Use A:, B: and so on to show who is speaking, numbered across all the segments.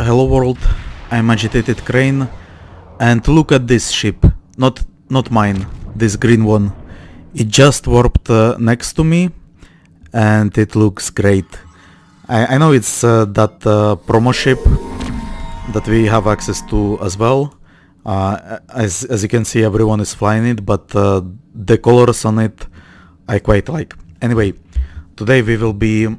A: Hello world, I'm AgitatedCrane, and look at this ship. Not mine, this green one. It just warped next to me, and it looks great. I know it's that promo ship that we have access to as well. As you can see, everyone is flying it, but the colors on it I quite like. Anyway, today we will be...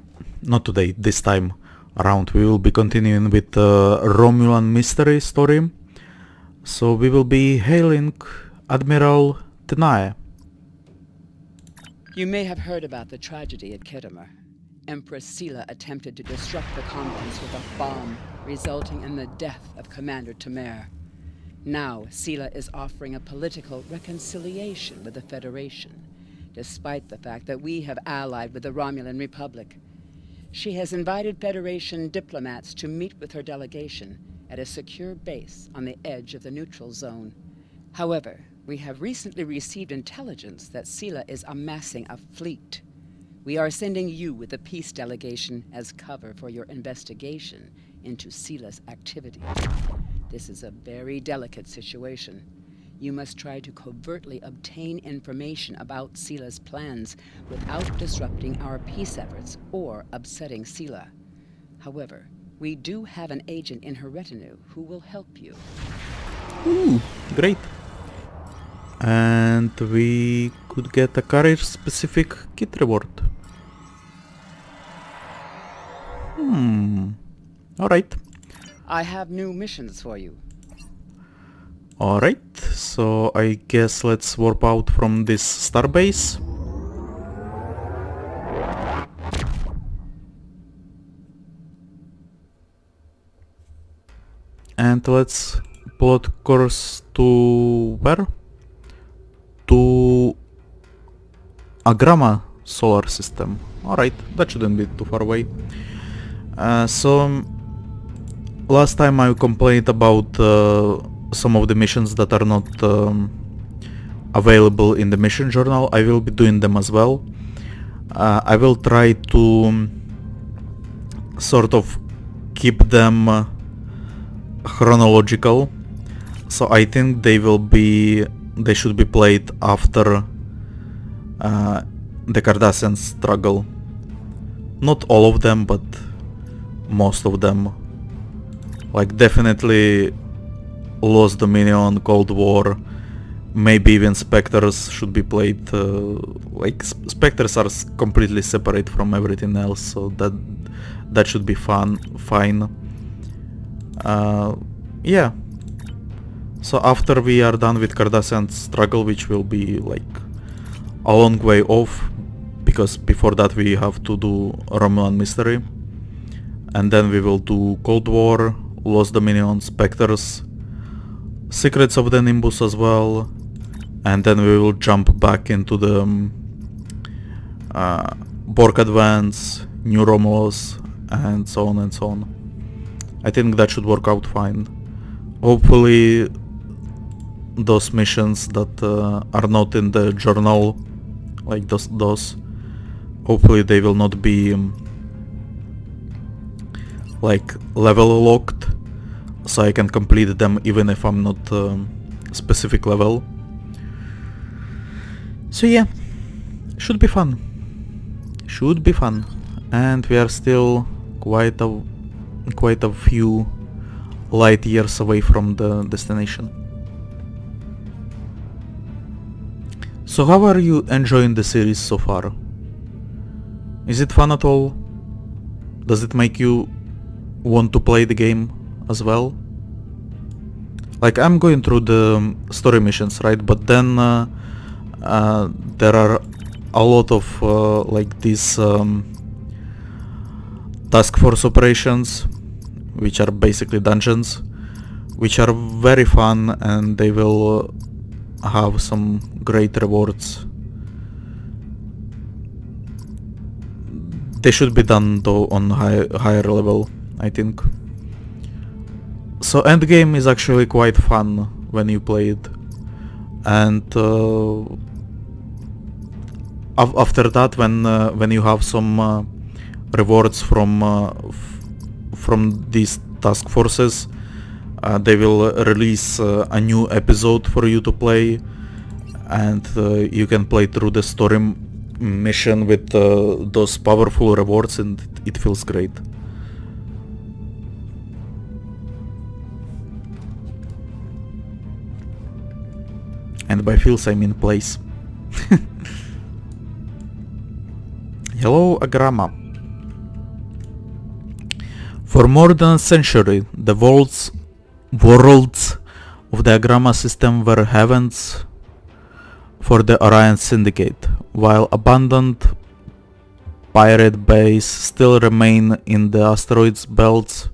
A: not today, this time around we will be continuing with the Romulan mystery story. So we will be hailing Admiral Tenae.
B: You may have heard about the tragedy at Khitomer. Empress Sela attempted to disrupt the conference with a bomb, resulting in the death of Commander Temer. Now, Sela is offering a political reconciliation with the Federation, despite the fact that we have allied with the Romulan Republic. She has invited Federation diplomats to meet with her delegation at a secure base on the edge of the neutral zone. However, we have recently received intelligence that Sela is amassing a fleet. We are sending you with the peace delegation as cover for your investigation into Sela's activity. This is a very delicate situation. You must try to covertly obtain information about Sela's plans without disrupting our peace efforts or upsetting Sela. However, we do have an agent in her retinue who will help you.
A: Ooh, great. And we could get a career-specific kit reward. Alright.
B: I have new missions for you.
A: Alright, so I guess let's warp out from this starbase. And let's plot course to where? To Agrama solar system. Alright, that shouldn't be too far away. So last time I complained about some of the missions that are not available in the mission journal. I will be doing them as well. I will try to sort of keep them chronological, so I think they should be played after the Cardassian struggle. Not all of them, but most of them. Like definitely Lost Dominion, Cold War, maybe even Spectres should be played. Like Spectres are completely separate from everything else, so that should be fine. Yeah. So after we are done with Cardassian struggle, which will be like a long way off, because before that we have to do Romulan mystery, and then we will do Cold War, Lost Dominion, Spectres, Secrets of the Nimbus as well, and then we will jump back into the Borg Advance, New Romulus, and so on and so on. I think that should work out fine. Hopefully those missions that are not in the journal, like those, hopefully they will not be like level locked, so I can complete them even if I'm not specific level. So yeah, should be fun. And we are still quite a few light years away from the destination. So how are you enjoying the series so far? Is it fun at all? Does it make you want to play the game as well? Like, I'm going through the story missions, right? But then there are a lot of like these task force operations, which are basically dungeons, which are very fun, and they will have some great rewards. They should be done though on higher level, I think. So endgame is actually quite fun when you play it, and after that, when you have some rewards from these task forces. They will release a new episode for you to play, and you can play through the story mission with those powerful rewards, and it feels great. And by feels I mean plays. Hello, Agrama. For more than a century, the worlds of the Agrama system were heavens for the Orion Syndicate, while abandoned pirate bases still remain in the asteroids belts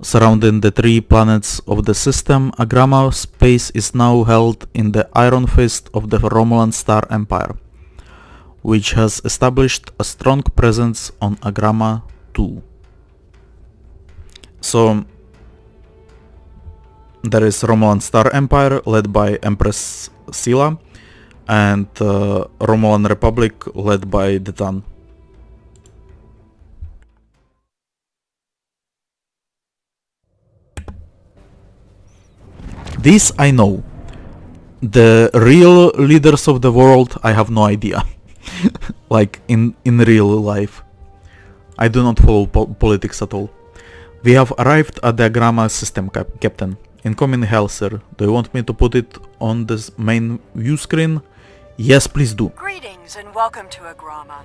A: surrounding the 3 planets of the system. Agrama space is now held in the Iron Fist of the Romulan Star Empire, which has established a strong presence on Agrama 2. So there is Romulan Star Empire led by Empress Sela, and Romulan Republic led by the Tan. This I know. The real leaders of the world, I have no idea. Like in real life. I do not follow politics at all. We have arrived at the Agrama system, Captain. Incoming hell, sir. Do you want me to put it on this main view screen? Yes, please do.
C: Greetings and welcome to Agrama.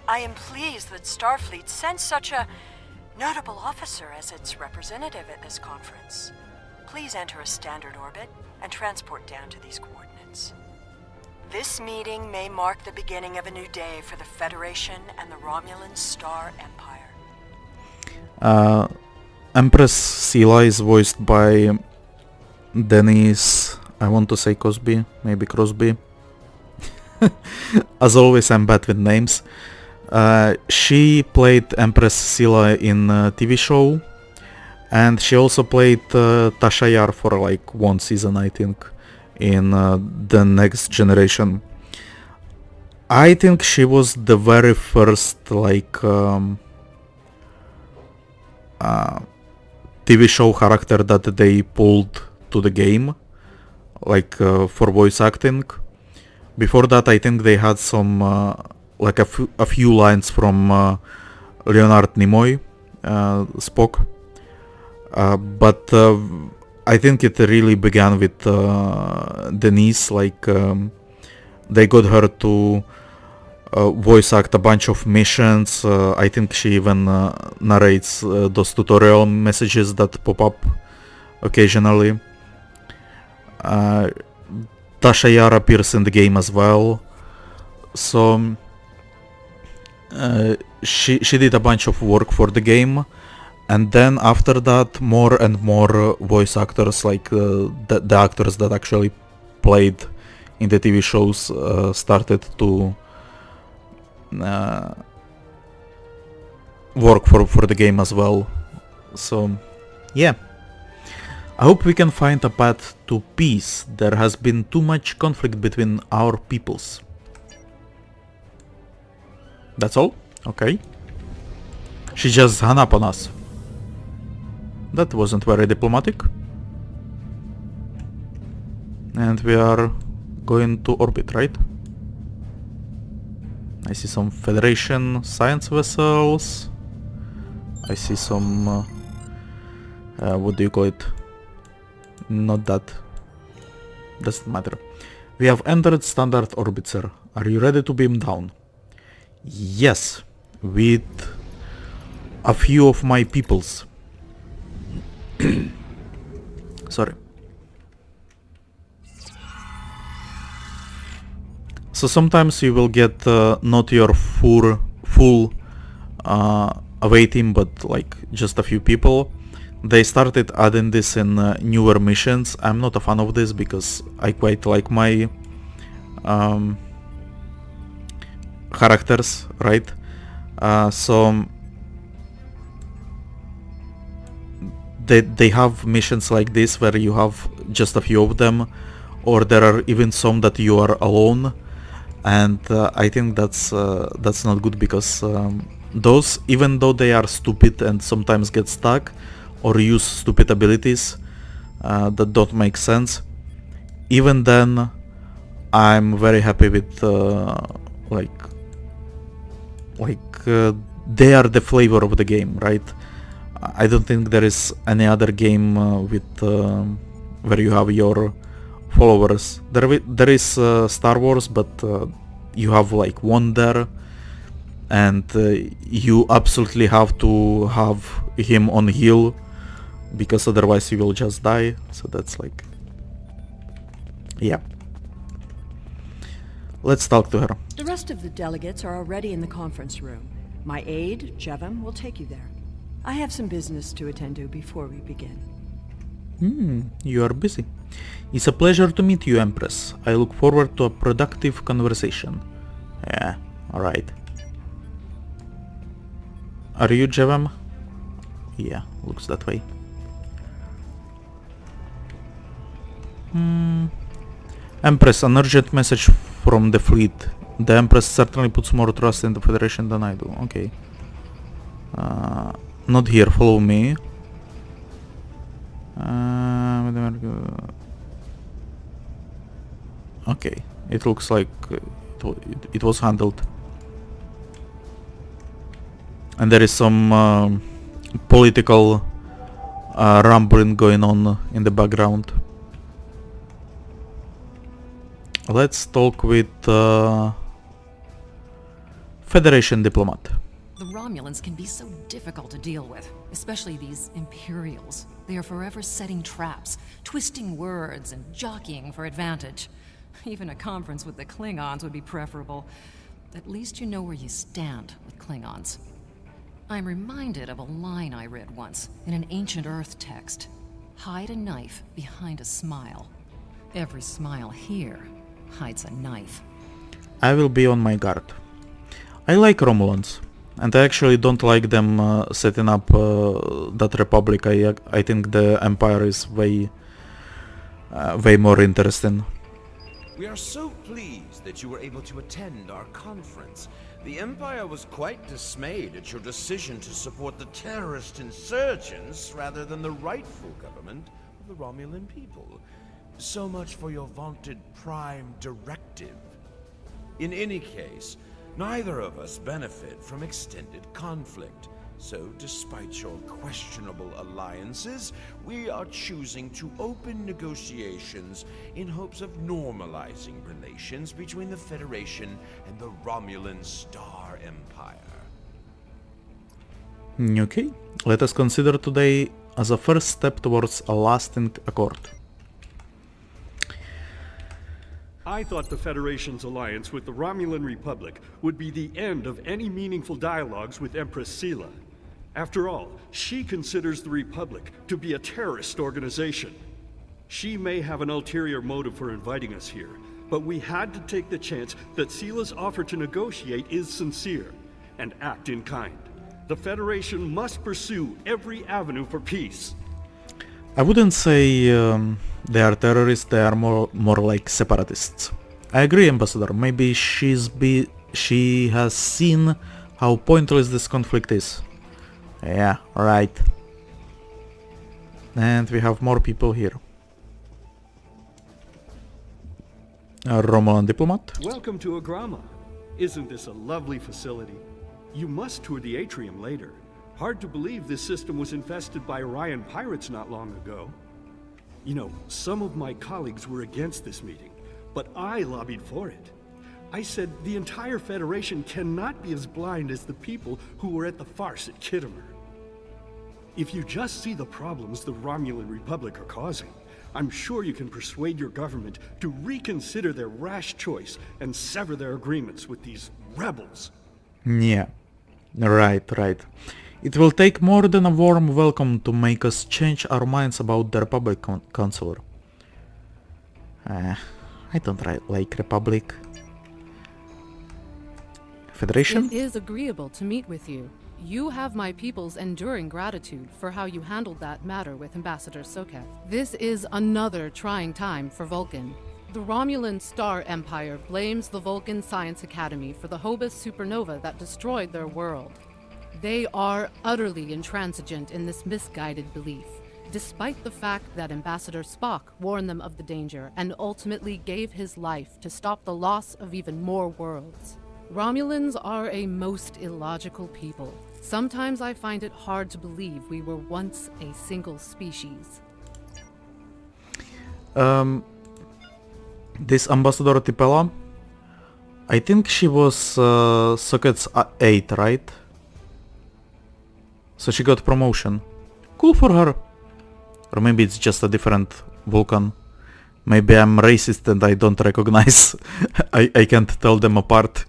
C: I am pleased that Starfleet sent such a notable officer as its representative at this conference. Please enter a standard orbit and transport down to these coordinates. This meeting may mark the beginning of a new day for the Federation and the Romulan Star Empire.
A: Empress Sela is voiced by Denise, I want to say Cosby, maybe Crosby. As always, I'm bad with names. She played Empress Sela in a TV show, and she also played Tasha Yar for like 1 season, I think, in The Next Generation. I think she was the very first like TV show character that they pulled to the game, like for voice acting. Before that, I think they had some like a few lines from Leonard Nimoy, Spock, but I think it really began with Denise. Like they got her to voice act a bunch of missions. I think she even narrates those tutorial messages that pop up occasionally. Tasha Yar appears in the game as well, so she did a bunch of work for the game, and then after that more and more voice actors, like the actors that actually played in the TV shows, started to work for the game as well. So yeah, I hope we can find a path to peace. There has been too much conflict between our peoples. That's all? Okay. She just hung up on us. That wasn't very diplomatic. And we are going to orbit, right? I see some Federation science vessels. I see some... what do you call it? Not that. Doesn't matter. We have entered standard orbit, sir. Are you ready to beam down? Yes. With a few of my peoples. Sorry. So sometimes you will get not your full away team, but like just a few people. They started adding this in newer missions. I'm not a fan of this because I quite like my characters, right? So they have missions like this where you have just a few of them, or there are even some that you are alone, and I think that's not good because those, even though they are stupid and sometimes get stuck or use stupid abilities that don't make sense, even then I'm very happy with they are the flavor of the game, right? I don't think there is any other game where you have your followers. There is Star Wars, but you have like one there, and you absolutely have to have him on heal, because otherwise you will just die. So that's like, yeah. Let's talk to her.
C: The rest of the delegates are already in the conference room. My aide, Jevem, will take you there. I have some business to attend to before we begin.
A: You are busy. It's a pleasure to meet you, Empress. I look forward to a productive conversation. Yeah, alright. Are you Jevem? Yeah, looks that way. Empress, an urgent message from the fleet. The Empress certainly puts more trust in the Federation than I do. Okay. Not here, follow me. Okay, it looks like it was handled. And there is some political rumbling going on in the background. Let's talk with Federation diplomat.
D: The Romulans can be so difficult to deal with, especially these Imperials. They are forever setting traps, twisting words, and jockeying for advantage. Even a conference with the Klingons would be preferable. At least you know where you stand with Klingons. I'm reminded of a line I read once in an ancient Earth text. Hide a knife behind a smile. Every smile here hides a knife.
A: I will be on my guard. I like Romulans, and I actually don't like them setting up that republic. I think the Empire is way more interesting.
E: We are so pleased that you were able to attend our conference. The Empire was quite dismayed at your decision to support the terrorist insurgents rather than the rightful government of the Romulan people. So much for your vaunted Prime Directive. In any case, neither of us benefit from extended conflict. So, despite your questionable alliances, we are choosing to open negotiations in hopes of normalizing relations between the Federation and the Romulan Star Empire.
A: Okay, let us consider today as a first step towards a lasting accord.
F: I thought the Federation's alliance with the Romulan Republic would be the end of any meaningful dialogues with Empress Sela. After all, she considers the Republic to be a terrorist organization. She may have an ulterior motive for inviting us here, but we had to take the chance that Sela's offer to negotiate is sincere, and act in kind. The Federation must pursue every avenue for peace.
A: I wouldn't say they are terrorists, they are more like separatists. I agree, Ambassador. Maybe she has seen how pointless this conflict is. Yeah, right. And we have more people here. A Romulan diplomat.
F: Welcome to Agrama. Isn't this a lovely facility? You must tour the atrium later. Hard to believe this system was infested by Orion pirates not long ago. You know, some of my colleagues were against this meeting, but I lobbied for it. I said the entire Federation cannot be as blind as the people who were at the farce at Kittimer. If you just see the problems the Romulan Republic are causing, I'm sure you can persuade your government to reconsider their rash choice and sever their agreements with these rebels.
A: Yeah, right. It will take more than a warm welcome to make us change our minds about the Republic, Counselor. I don't like Republic. Federation?
G: It is agreeable to meet with you. You have my people's enduring gratitude for how you handled that matter with Ambassador Sokev. This is another trying time for Vulcan. The Romulan Star Empire blames the Vulcan Science Academy for the Hobus supernova that destroyed their world. They are utterly intransigent in this misguided belief, despite the fact that Ambassador Spock warned them of the danger and ultimately gave his life to stop the loss of even more worlds. Romulans are a most illogical people. Sometimes I find it hard to believe we were once a single species.
A: This Ambassador Tipella, I think she was Socket's 8, right? So she got promotion. Cool for her. Or maybe it's just a different Vulcan. Maybe I'm racist and I don't recognize. I can't tell them apart.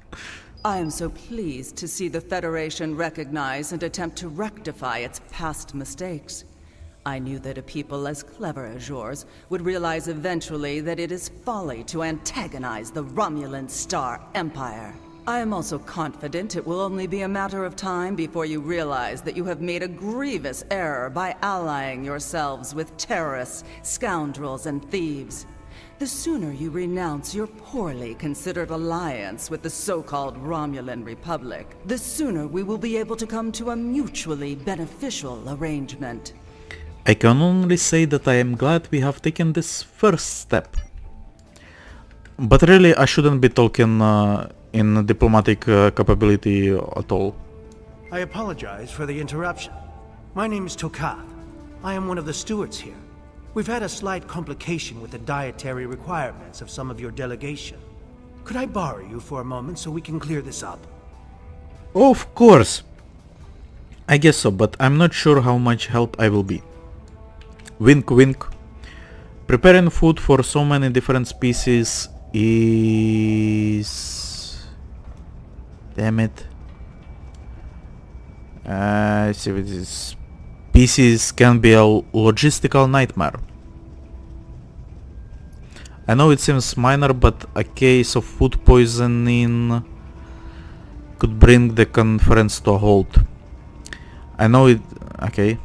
H: I am so pleased to see the Federation recognize and attempt to rectify its past mistakes. I knew that a people as clever as yours would realize eventually that it is folly to antagonize the Romulan Star Empire. I am also confident it will only be a matter of time before you realize that you have made a grievous error by allying yourselves with terrorists, scoundrels, and thieves. The sooner you renounce your poorly considered alliance with the so-called Romulan Republic, the sooner we will be able to come to a mutually beneficial arrangement.
A: I can only say that I am glad we have taken this first step. But really, I shouldn't be talking in diplomatic capability at all.
I: I apologize for the interruption. My name is Tokath. I am one of the stewards here. We've had a slight complication with the dietary requirements of some of your delegation. Could I borrow you for a moment so we can clear this up?
A: Of course! I guess so, but I'm not sure how much help I will be. Wink wink. Preparing food for so many different species is... Damn it. See what this species can be a logistical nightmare. I know it seems minor, but a case of food poisoning could bring the conference to a halt. I know it... Okay.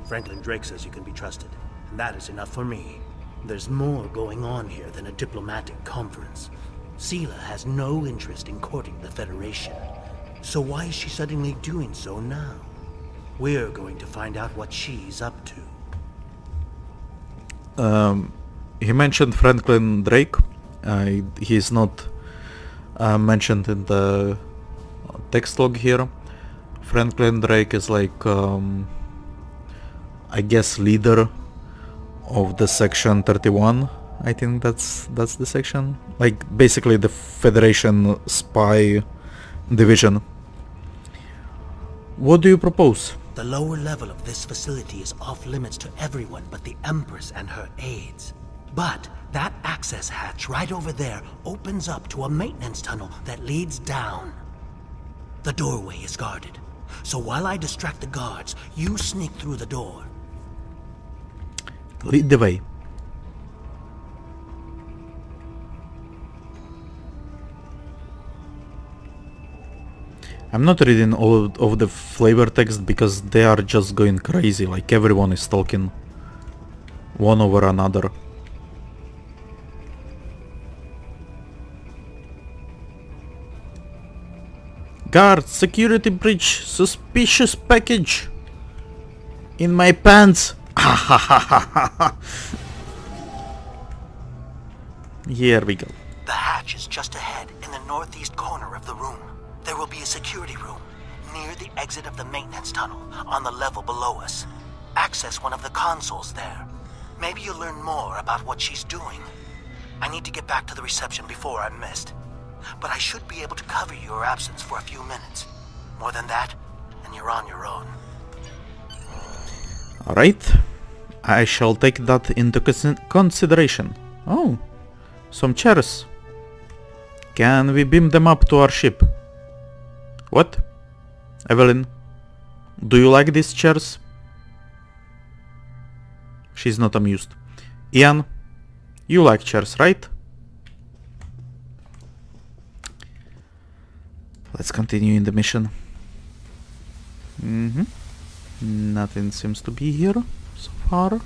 I: Franklin Drake says you can be trusted, and that is enough for me. There's more going on here than a diplomatic conference. Sela has no interest in courting the Federation. So why is she suddenly doing so now? We're going to find out what she's up to.
A: He mentioned Franklin Drake. He's not mentioned in the text log here. Franklin Drake is like, I guess, leader of the Section 31. I think that's the section. Like, basically the Federation spy division. What do you propose?
I: The lower level of this facility is off limits to everyone but the Empress and her aides. But that access hatch right over there opens up to a maintenance tunnel that leads down. The doorway is guarded. So while I distract the guards, you sneak through the door.
A: Lead the way. I'm not reading all of the flavor text because they are just going crazy, like everyone is talking one over another. Guard, security breach, suspicious package in my pants. Here we go.
I: The hatch is just ahead in the northeast corner of the room. There will be a security room near the exit of the maintenance tunnel on the level below us. Access one of the consoles there. Maybe you'll learn more about what she's doing. I need to get back to the reception before I'm missed. But I should be able to cover your absence for a few minutes. More than that, and you're on your own.
A: Alright. I shall take that into consideration. Oh, some chairs. Can we beam them up to our ship? What? Evelyn, do you like these chairs? She's not amused. Ian, you like chairs, right? Let's continue in the mission. Nothing seems to be here so far.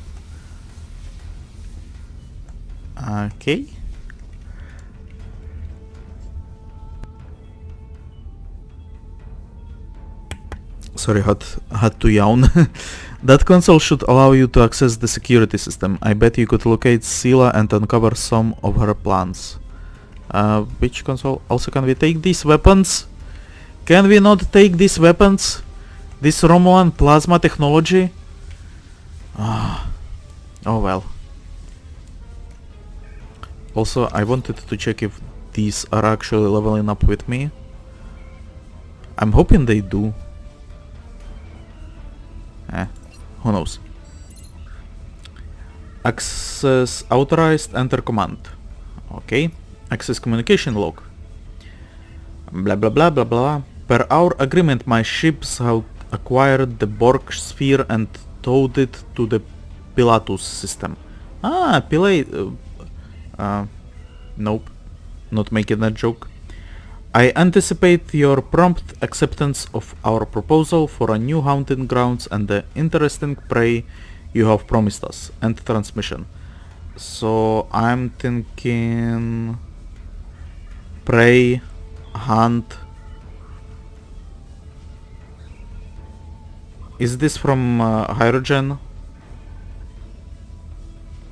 A: Okay. Sorry, had to yawn. That console should allow you to access the security system. I bet you could locate Sela and uncover some of her plans. Which console? Also, can we take these weapons? Can we not take these weapons? This Romulan plasma technology? Oh well. Also, I wanted to check if these are actually leveling up with me. I'm hoping they do. Who knows? Access authorized, enter command. Okay. Access communication log. Blah blah blah blah blah. Per our agreement, my ships have acquired the Borg sphere and towed it to the Pilatus system. Nope. Not making that joke. I anticipate your prompt acceptance of our proposal for a new hunting grounds and the interesting prey you have promised us. End transmission. So I'm thinking prey, hunt. Is this from Hydrogen?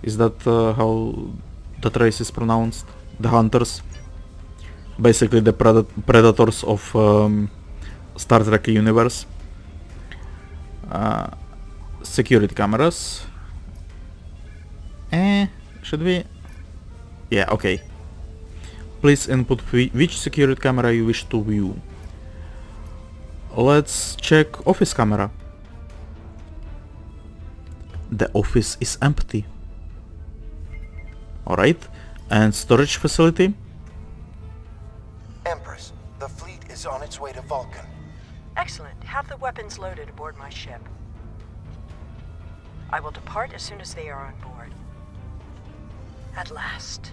A: Is that how that race is pronounced? The hunters? Basically the predators of Star Trek universe. Security cameras. Should we? Yeah, okay. Please input which security camera you wish to view. Let's check office camera. The office is empty. Alright. And storage facility?
I: Empress, the fleet is on its way to Vulcan.
C: Excellent. Have the weapons loaded aboard my ship. I will depart as soon as they are on board. At last,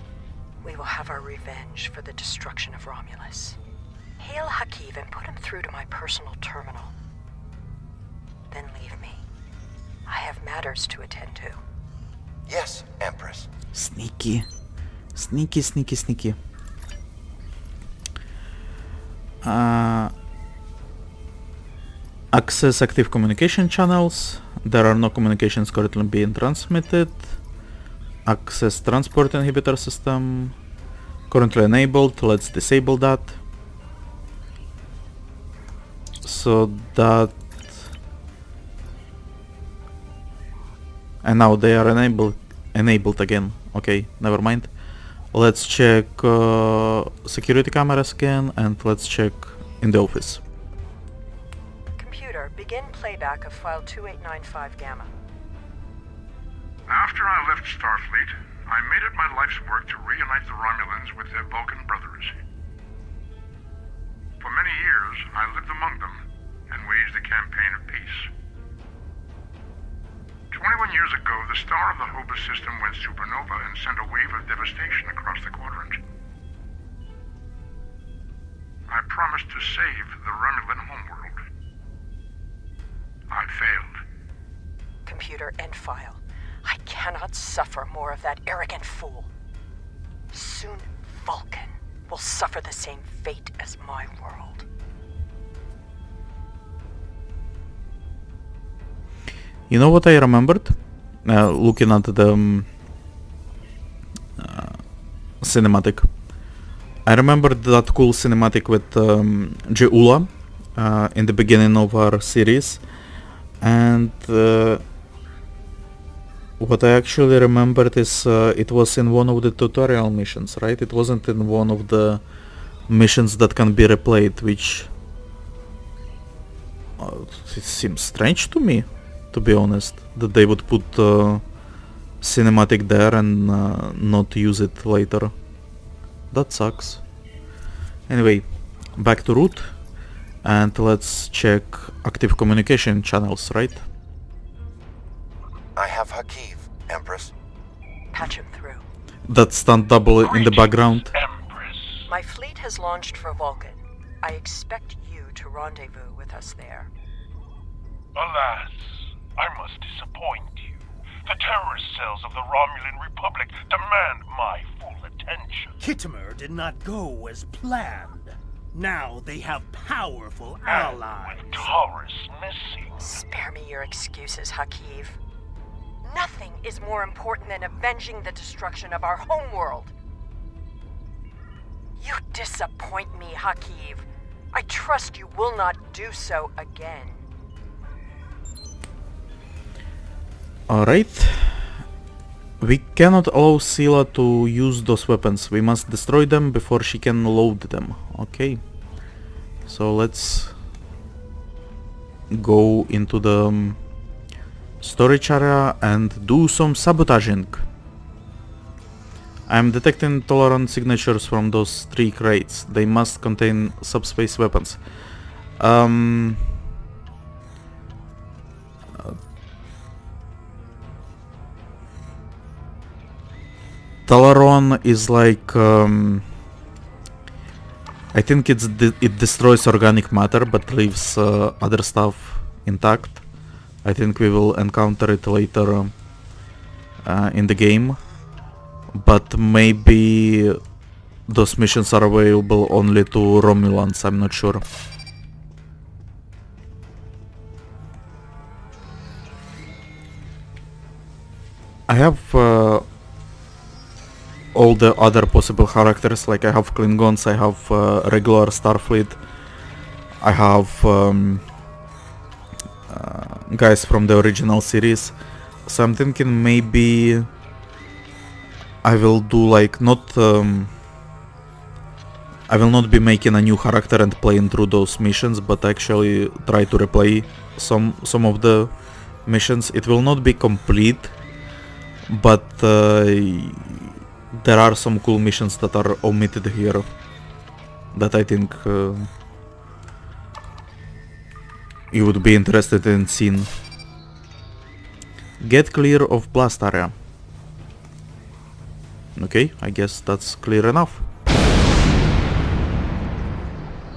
C: we will have our revenge for the destruction of Romulus. Hail Hakiv and put him through to my personal terminal. Then leave me. I have matters to attend to.
I: Yes, Empress.
A: Sneaky. Sneaky, sneaky, sneaky. Access active communication channels. There are no communications currently being transmitted. Access transport inhibitor system. Currently enabled. Let's disable that. So that... And now they are enabled again. Okay, never mind. Let's check security cameras again, and let's check in the office.
C: Computer, begin playback of file 2895 Gamma.
J: After I left Starfleet, I made it my life's work to reunite the Romulans with their Vulcan brothers. For many years, I lived among them and waged a campaign of peace. 21 years ago, the star of the Hobus system went supernova and sent a wave of devastation across the quadrant. I promised to save the Romulan homeworld. I failed.
C: Computer, end file. I cannot suffer more of that arrogant fool. Soon, Vulcan will suffer the same fate as my world.
A: You know what I remembered? Looking at the cinematic. I remembered that cool cinematic with Jeula in the beginning of our series. And what I actually remembered is it was in one of the tutorial missions, right? It wasn't in one of the missions that can be replayed, which it seems strange to me, to be honest, that they would put cinematic there and not use it later. That sucks. Anyway, back to root, and let's check active communication channels, right?
I: I have Hakiv, Empress.
C: Patch him through.
A: That stunt double in the background.
J: Empress.
C: My fleet has launched for Vulcan. I expect you to rendezvous with us there.
J: Alas, I must disappoint you. The terrorist cells of the Romulan Republic demand my full attention.
K: Khitomer did not go as planned. Now they have powerful allies.
J: With Taurus missing.
C: Spare me your excuses, Hakiv. Nothing is more important than avenging the destruction of our homeworld. You disappoint me, Hakiv. I trust you will not do so again.
A: Alright. We cannot allow Sela to use those weapons. We must destroy them before she can load them. Okay. So let's go into the storage area and do some sabotaging. I'm detecting tolerant signatures from those 3 crates. They must contain subspace weapons. Talaron is like I think it destroys organic matter but leaves other stuff intact. I think we will encounter it later in the game, but maybe those missions are available only to Romulans, I'm not sure. I have all the other possible characters, like I have Klingons, I have regular Starfleet, I have guys from the original series, so I'm thinking maybe I will do like I will not be making a new character and playing through those missions, but actually try to replay some of the missions. It will not be complete, but there are some cool missions that are omitted here that I think you would be interested in seeing. Get clear of blast area. Okay, I guess that's clear enough.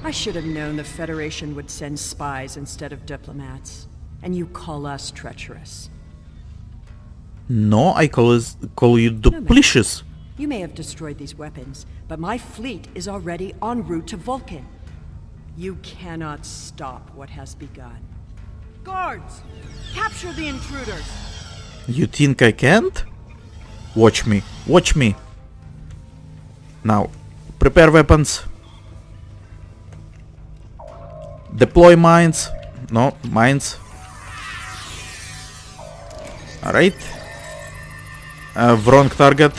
C: I should have known the Federation would send spies instead of diplomats. And you call us treacherous.
A: No, I call you duplicious.
C: You may have destroyed these weapons, but my fleet is already en route to Vulcan. You cannot stop what has begun. Guards! Capture the intruders!
A: You think I can't? Watch me. Watch me. Now, prepare weapons. Deploy mines. No, mines. Alright. Wrong target.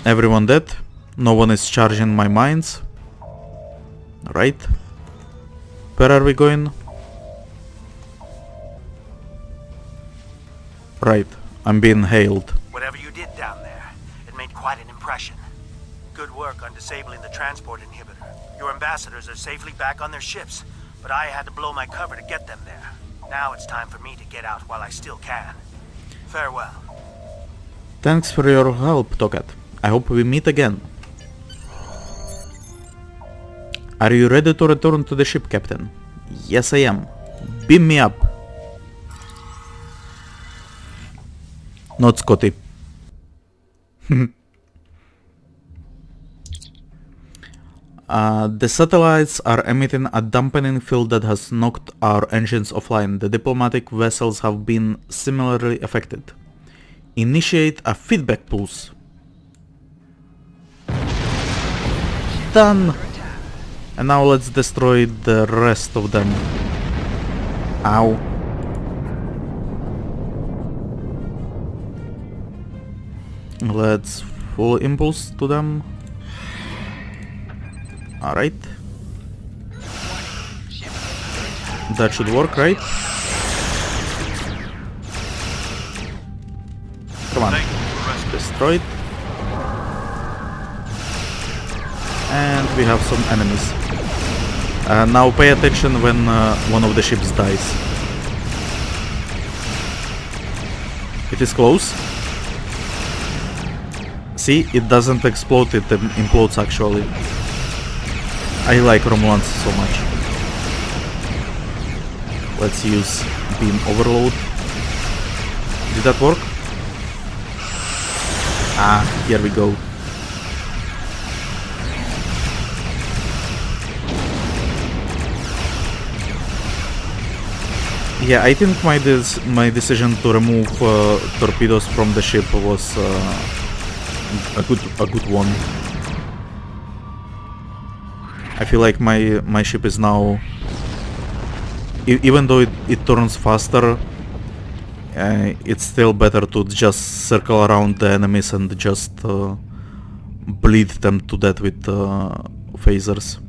A: Everyone dead. No one is charging my mines. Alright. Where are we going? Right. I'm being hailed.
I: Whatever you did down there, it made quite an impression. Good work on disabling the transport inhibitor. Your ambassadors are safely back on their ships, but I had to blow my cover to get them there. Now it's time for me to get out while I still can. Farewell.
A: Thanks for your help, Tokat. I hope we meet again. Are you ready to return to the ship, Captain? Yes, I am. Beam me up. Not Scotty. The satellites are emitting a dampening field that has knocked our engines offline. The diplomatic vessels have been similarly affected. Initiate a feedback pulse. Done! And now let's destroy the rest of them. Ow. Let's full impulse to them. Alright. That should work, right? Come on. Destroyed. And we have some enemies. Now pay attention when one of the ships dies. It is close. See, it doesn't explode, it implodes actually. I like Romulans so much. Let's use beam overload. Did that work? Ah, here we go. Yeah, I think my decision to remove torpedoes from the ship was a good one. I feel like my ship is now, even though it turns faster, it's still better to just circle around the enemies and just bleed them to death with phasers.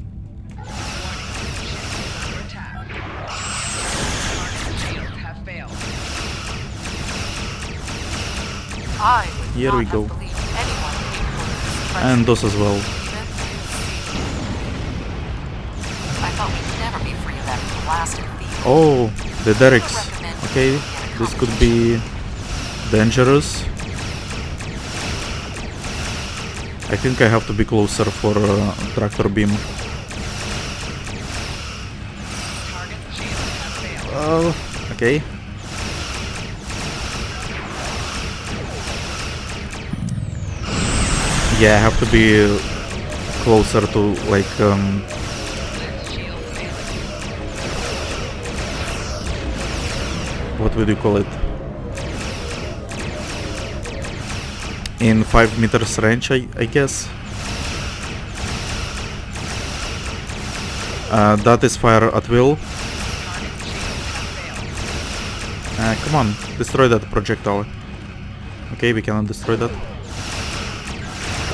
A: Here we go. And those as well.
D: I thought we'd never be free of that blasted field.
A: Oh, the derricks. Okay, this could be dangerous. I think I have to be closer for tractor beam. Oh, okay. Yeah, I have to be closer to like what would you call it? In 5 meters range, I guess. That is fire at will. Come on, destroy that projectile. Okay, we cannot destroy that.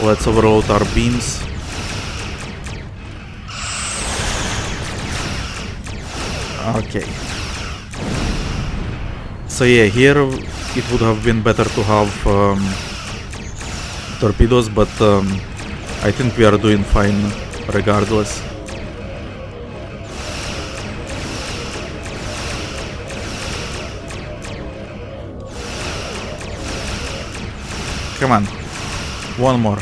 A: Let's overload our beams. Okay. So yeah, here it would have been better to have torpedoes, but I think we are doing fine regardless. Come on. One more.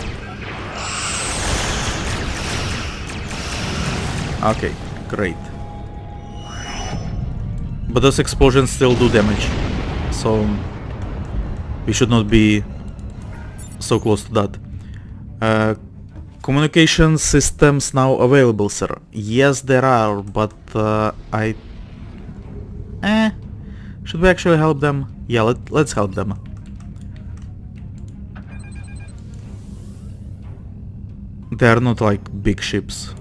A: Okay, great. But those explosions still do damage, so we should not be so close to that. Communication systems now available, sir. Yes, there are, but should we actually help them? Yeah, let's help them. They are not like big ships.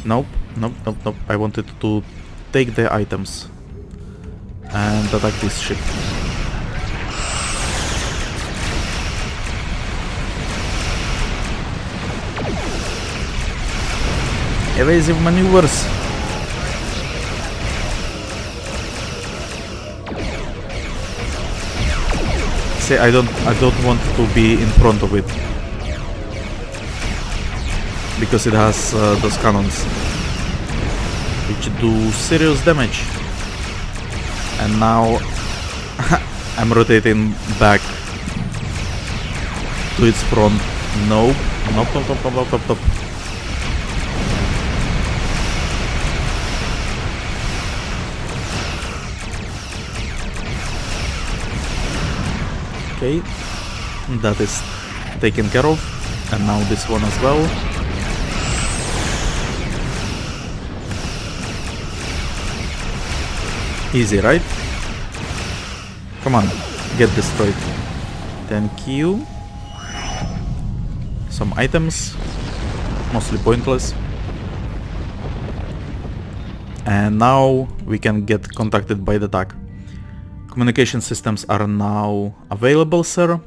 A: Nope. I wanted to take the items and attack this ship. Evasive maneuvers. See, I don't want to be in front of it, because it has those cannons which do serious damage. And now I'm rotating back to its front. Nope. Okay, that is taken care of, and now this one as well. Easy, right? Come on, get destroyed. Thank you. Some items, mostly pointless. And now we can get contacted by the TAC. Communication systems are now available, sir.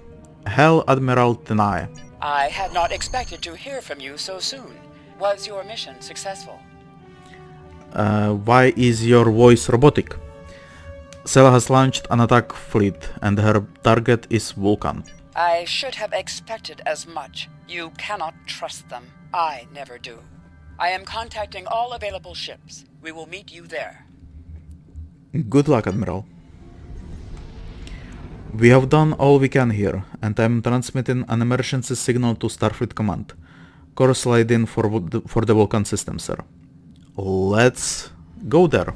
A: Hell, Admiral Tenai.
B: I had not expected to hear from you so soon. Was your mission successful?
A: Why is your voice robotic? Sela has launched an attack fleet, and her target is Vulcan.
B: I should have expected as much. You cannot trust them. I never do. I am contacting all available ships. We will meet you there.
A: Good luck, Admiral. We have done all we can here, and I'm transmitting an emergency signal to Starfleet Command. Course laid in for the Vulcan system, sir. Let's go there.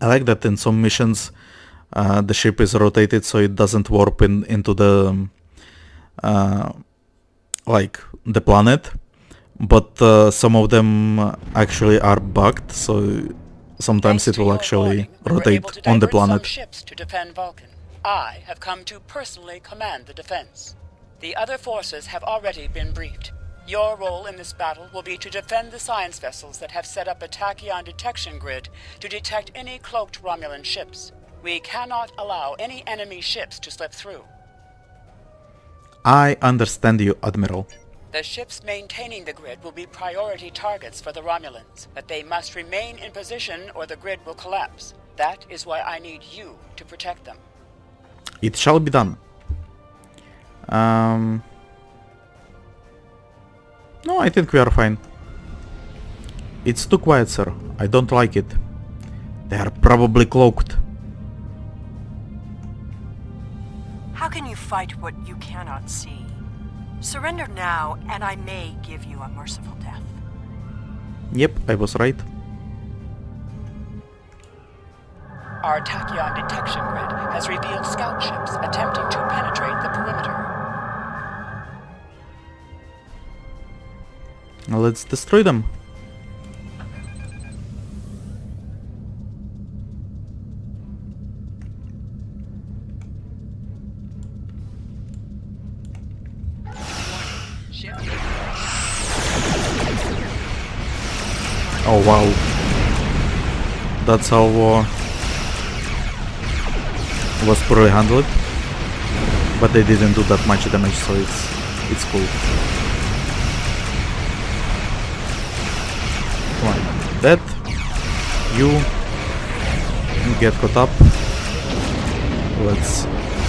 A: I like that in some missions the ship is rotated so it doesn't warp into the like the planet, but some of them actually are bugged, so sometimes
B: Thanks
A: it
B: to
A: will
B: your
A: actually
B: warning, we were
A: rotate
B: able to
A: on the
B: divert some
A: planet.
B: ships to defend Vulcan. I have come to personally command the defense. The other forces have already been briefed. Your role in this battle will be to defend the science vessels that have set up a tachyon detection grid to detect any cloaked Romulan ships. We cannot allow any enemy ships to slip through.
A: I understand you, Admiral.
B: The ships maintaining the grid will be priority targets for the Romulans, but they must remain in position or the grid will collapse. That is why I need you to protect them.
A: It shall be done. No, I think we are fine. It's too quiet, sir. I don't like it. They are probably cloaked.
C: How can you fight what you cannot see? Surrender now, and I may give you a merciful death.
A: Yep, I was right.
B: Our tachyon detection grid has revealed scout ships attempting to penetrate the perimeter.
A: Now let's destroy them. Oh wow. That's how was poorly handled. But they didn't do that much damage, so it's cool. Come on. That you get caught up. Let's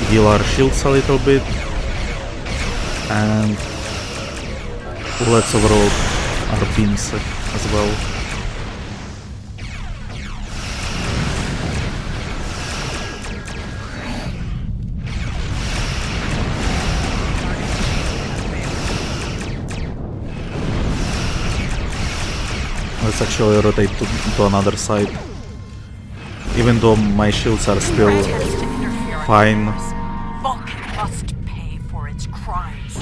A: heal our shields a little bit. And let's overload our beams as well. Let's actually rotate to another side. Even though my shields are still fine.
C: Vulcan must pay for its crimes.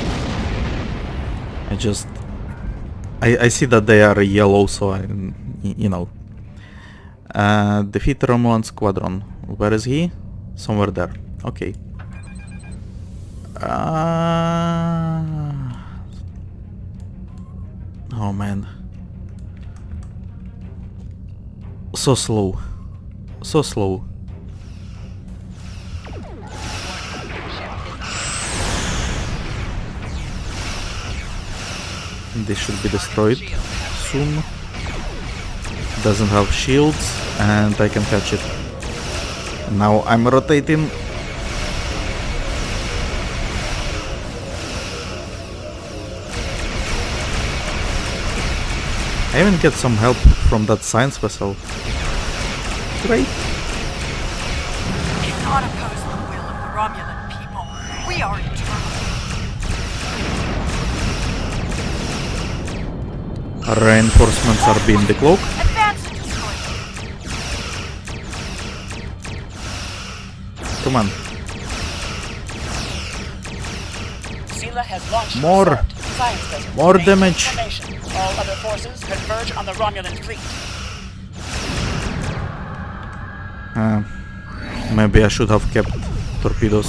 A: I see that they are yellow, so you know. Defeat Romulan squadron. Where is he? Somewhere there. Okay. Oh man. So slow. So slow. This should be destroyed soon. Doesn't have shields and I can catch it. Now I'm rotating. I even get some help from that science vessel. Great.
C: We cannot oppose the will of the Romulan people. We are eternal.
A: Reinforcements are being decloaked.
C: Advance and destroy them.
A: Come on.
B: Sela has launched
A: More.
B: assault. Science vessels
A: More
B: maintain
A: damage.
B: formation. All other forces converge on the Romulan fleet.
A: Maybe I should have kept torpedoes.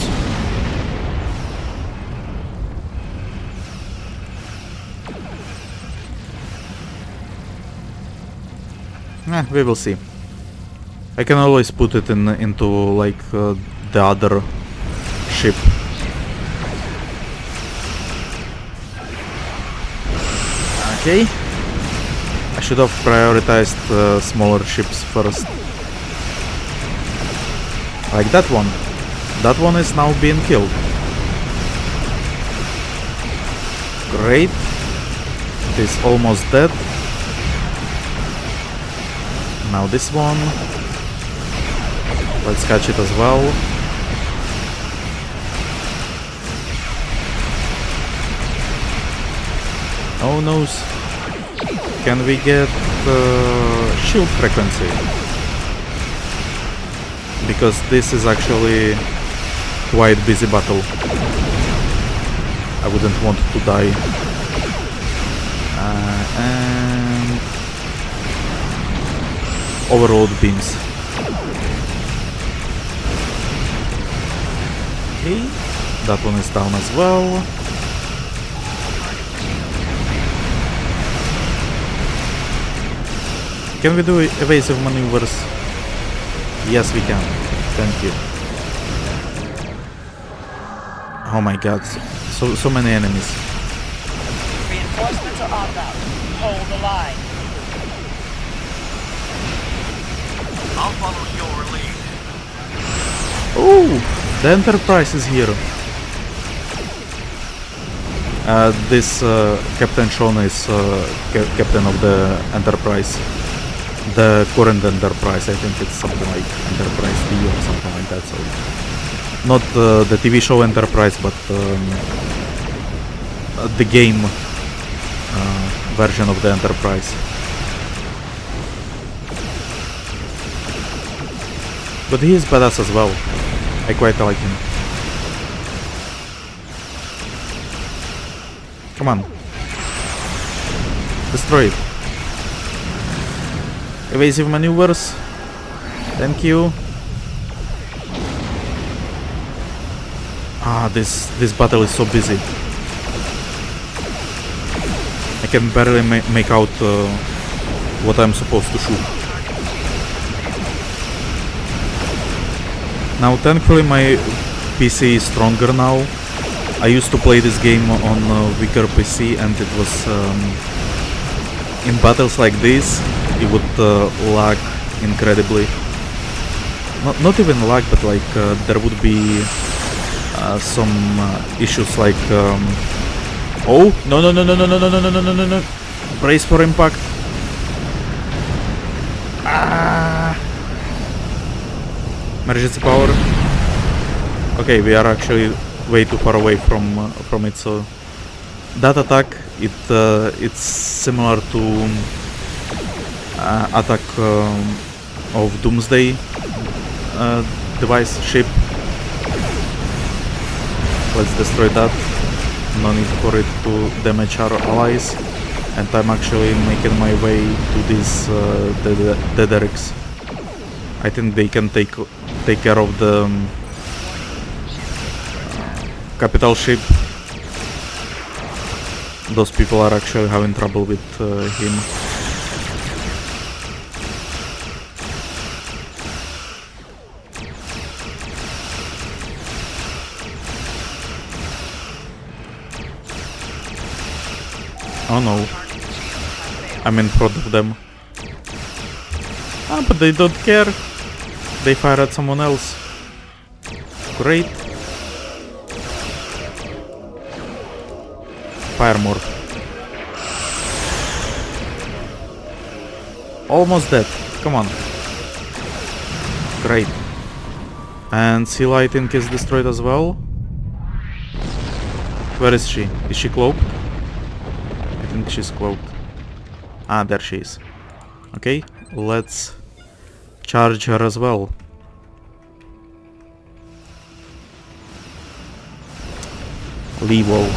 A: We will see. I can always put it into like the other ship. Okay. I should have prioritized smaller ships first. Like that one. That one is now being killed. Great. It is almost dead. Now this one. Let's catch it as well. Oh no. Can we get shield frequency? Because this is actually quite busy battle. I wouldn't want to die. And overload beams. Okay, that one is down as well. Can we do evasive maneuvers? Yes, we can. Thank you. Oh my god, so many enemies.
C: Reinforcements are outbound. Hold the line.
K: I'll follow your lead.
A: Oh, the Enterprise is here. This Captain Sean is captain of the Enterprise. The current Enterprise, I think it's something like Enterprise D or something like that. So not the TV show Enterprise, but the game version of the Enterprise. But he is badass as well. I quite like him. Come on. Destroy it. Evasive maneuvers. Thank you. Ah, this battle is so busy. I can barely make out what I'm supposed to shoot. Now, thankfully, my PC is stronger now. I used to play this game on a weaker PC, and it was in battles like this, it would lag incredibly. Not even lag, but like there would be some issues like oh no, brace for impact. Emergency power. Okay, we are actually way too far away from it, so that attack it's similar to attack of Doomsday device ship. Let's destroy that. No need for it to damage our allies, and I'm actually making my way to these Dederics. I think they can take care of the capital ship. Those people are actually having trouble with him. Oh no, I'm in front of them. Ah, but they don't care. They fire at someone else. Great. Fire more. Almost dead. Come on. Great. And Sela, I think, is destroyed as well. Where is she? Is she cloaked? I think she's cloaked. Ah, there she is. Okay, let's charge her as well. Levo.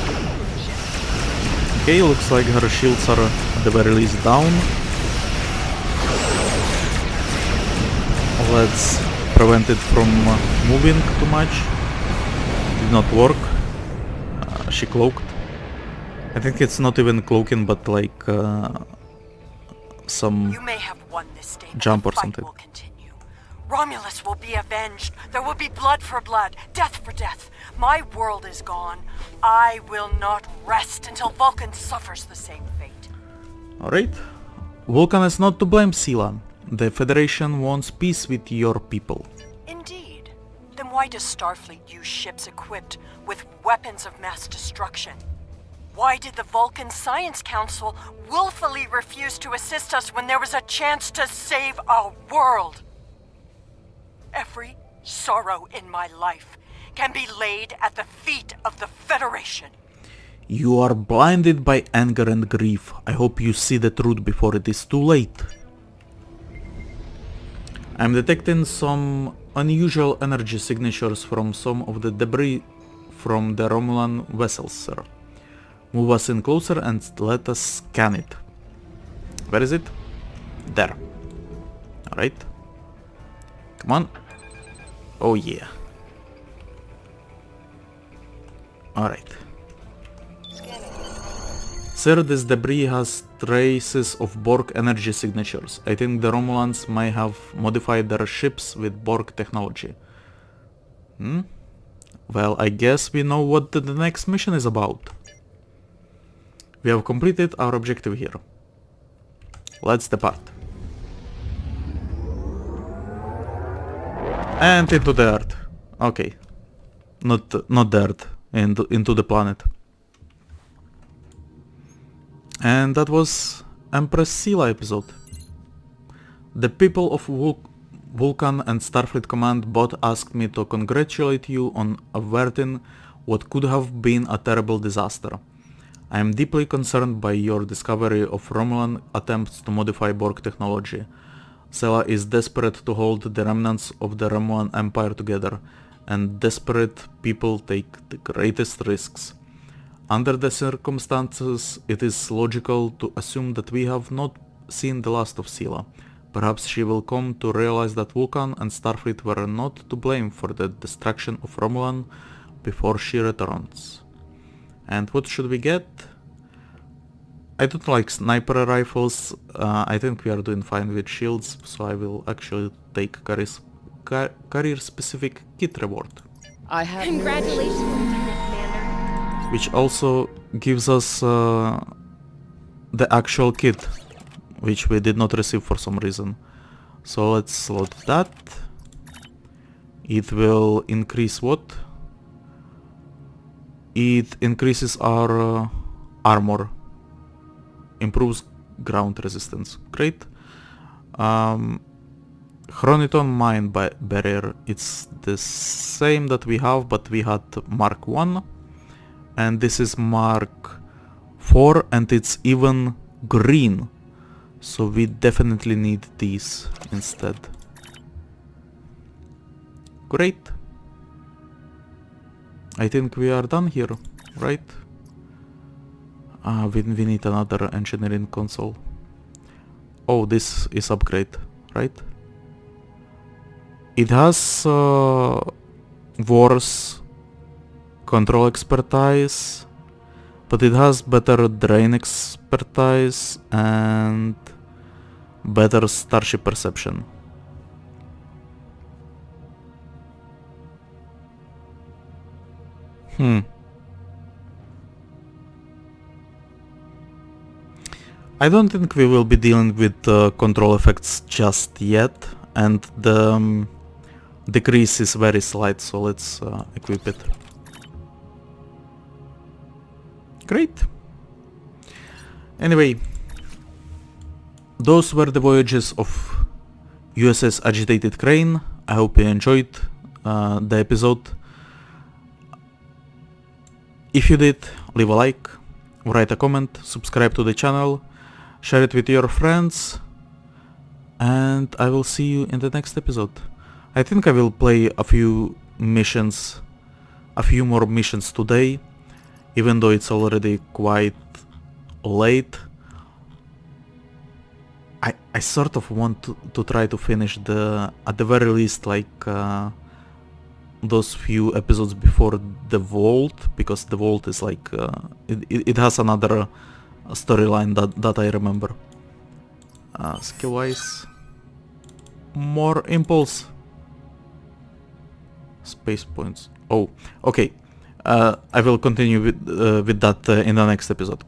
A: Okay, looks like her shields are at the very least down. Let's prevent it from moving too much. Did not work. She cloaked. I think it's not even cloaking, but like some
C: You may have won this day, but
A: jump
C: the
A: or
C: fight
A: something.
C: will continue. Romulus will be avenged. There will be blood for blood, death for death. My world is gone. I will not rest until Vulcan suffers the same fate.
A: Alright. Vulcan is not to blame, Sela. The Federation wants peace with your people.
C: Indeed. Then why does Starfleet use ships equipped with weapons of mass destruction? Why did the Vulcan Science Council willfully refuse to assist us when there was a chance to save our world? Every sorrow in my life can be laid at the feet of the Federation.
A: You are blinded by anger and grief. I hope you see the truth before it is too late. I'm detecting some unusual energy signatures from some of the debris from the Romulan vessels, sir. Move us in closer and let us scan it. Where is it? There. Alright. Come on. Oh yeah. Alright. Sir, this debris has traces of Borg energy signatures. I think the Romulans may have modified their ships with Borg technology. Well, I guess we know what the next mission is about. We have completed our objective here. Let's depart. And into the Earth. Okay. Not the Earth. Into the planet. And that was Empress Sela episode. The people of Vulcan and Starfleet Command both asked me to congratulate you on averting what could have been a terrible disaster. I am deeply concerned by your discovery of Romulan attempts to modify Borg technology. Sela is desperate to hold the remnants of the Romulan Empire together, and desperate people take the greatest risks. Under the circumstances, it is logical to assume that we have not seen the last of Sela. Perhaps she will come to realize that Vulcan and Starfleet were not to blame for the destruction of Romulan before she returns. And what should we get? I don't like sniper rifles. I think we are doing fine with shields, so I will actually take career-specific kit reward.
B: I have
L: Congratulations, Lieutenant Commander.
A: Which also gives us the actual kit, which we did not receive for some reason. So let's load that. It will increase what? It increases our armor. Improves ground resistance. Great. Chroniton mine barrier. It's the same that we have, but we had Mark 1. And this is Mark 4, and it's even green. So we definitely need these instead. Great. I think we are done here, right? We need another engineering console. Oh, this is upgrade, right? It has worse control expertise, but it has better drain expertise and better starship perception. I don't think we will be dealing with control effects just yet, and the decrease is very slight, so let's equip it. Great. Anyway, those were the voyages of USS Agitated Crane. I hope you enjoyed the episode. If you did, leave a like, write a comment, subscribe to the channel, share it with your friends, and I will see you in the next episode. I think I will play a few more missions today, even though it's already quite late. I sort of want to try to finish at the very least, like those few episodes before the Vault, because the Vault is like it has another storyline that I remember. Skill wise, more impulse, space points. Oh, okay. I will continue with that in the next episode.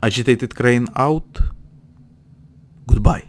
A: Agitated Crane out. Goodbye.